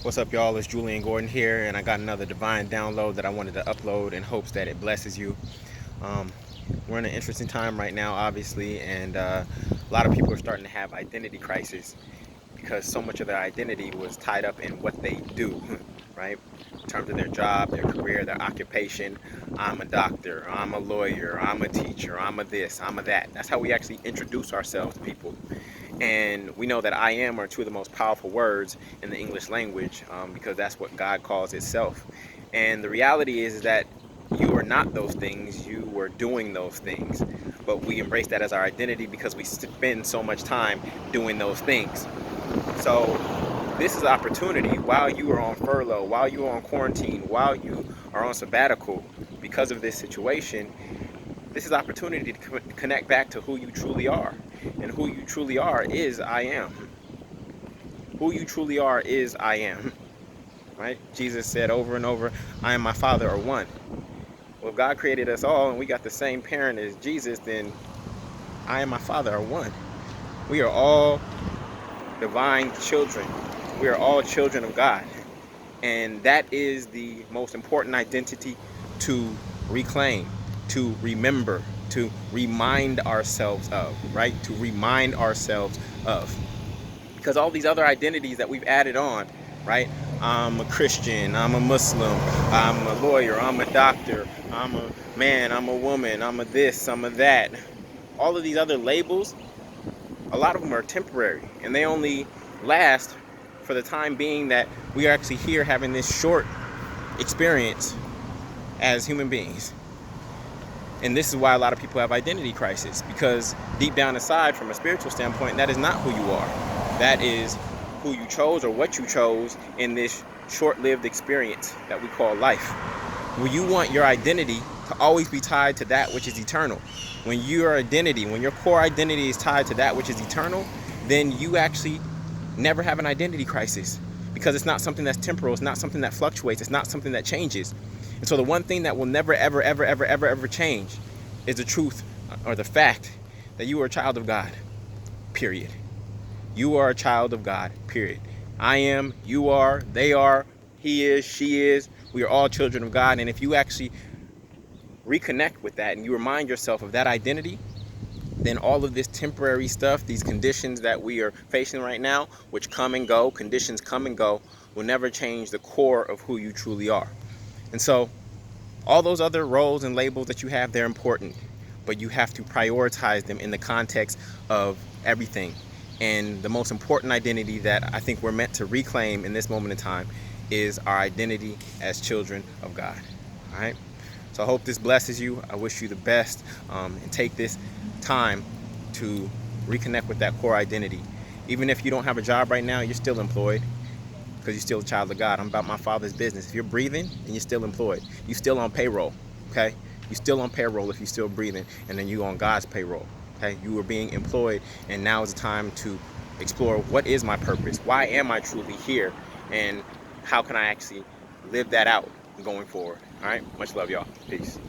What's up, y'all? It's Julian Gordon here, and I got another divine download that I wanted to upload in hopes that it blesses you. Um, we're in an interesting time right now, obviously, and a lot of people are starting to have identity crisis because so much of their identity was tied up in what they do, right? In terms of their job, their career, their occupation. I'm a doctor, I'm a lawyer, I'm a teacher, I'm a this, I'm a that. That's how we actually introduce ourselves to people. And we know that I am are two of the most powerful words in the English language, because that's what God calls itself. And the reality is that you are not those things, you were doing those things. But we embrace that as our identity because we spend so much time doing those things. So this is opportunity while you are on furlough, while you are on quarantine, while you are on sabbatical because of this situation. This is opportunity to connect back to who you truly are. And who you truly are is I am. Who you truly are is I am. Right? Jesus said over and over, I and my Father are one. Well, if God created us all and we got the same parent as Jesus, then I and my Father are one. We are all divine children. We are all children of God. And that is the most important identity to reclaim, to remember, to remind ourselves of, right? To remind ourselves of. Because all these other identities that we've added on, right? I'm a Christian, I'm a Muslim, I'm a lawyer, I'm a doctor, I'm a man, I'm a woman, I'm a this, I'm a that. All of these other labels, a lot of them are temporary and they only last for the time being that we are actually here having this short experience as human beings. And this is why a lot of people have identity crisis, because deep down inside, from a spiritual standpoint, that is not who you are. That is who you chose or what you chose in this short-lived experience that we call life. When you want your identity to always be tied to that which is eternal, when your core identity is tied to that which is eternal, then you actually never have an identity crisis, because it's not something that's temporal, it's not something that fluctuates, it's not something that changes. And so the one thing that will never, ever, ever, ever, ever, ever change is the truth or the fact that you are a child of God, period. You are a child of God, period. I am, you are, they are, he is, she is. We are all children of God. And if you actually reconnect with that and you remind yourself of that identity, then all of this temporary stuff, these conditions that we are facing right now, which come and go, conditions come and go, will never change the core of who you truly are. And so all those other roles and labels that you have, they're important, but you have to prioritize them in the context of everything. And the most important identity that I think we're meant to reclaim in this moment in time is our identity as children of God. All right? So I hope this blesses you. I wish you the best, and take this time to reconnect with that core identity. Even if you don't have a job right now, you're still employed, because you're still a child of God. I'm about my Father's business. If you're breathing, then you're still employed. You're still on payroll, okay? You're still on payroll if you're still breathing, and then you're on God's payroll, okay? You are being employed, and now is the time to explore, what is my purpose? Why am I truly here? And how can I actually live that out going forward? All right? Much love, y'all. Peace.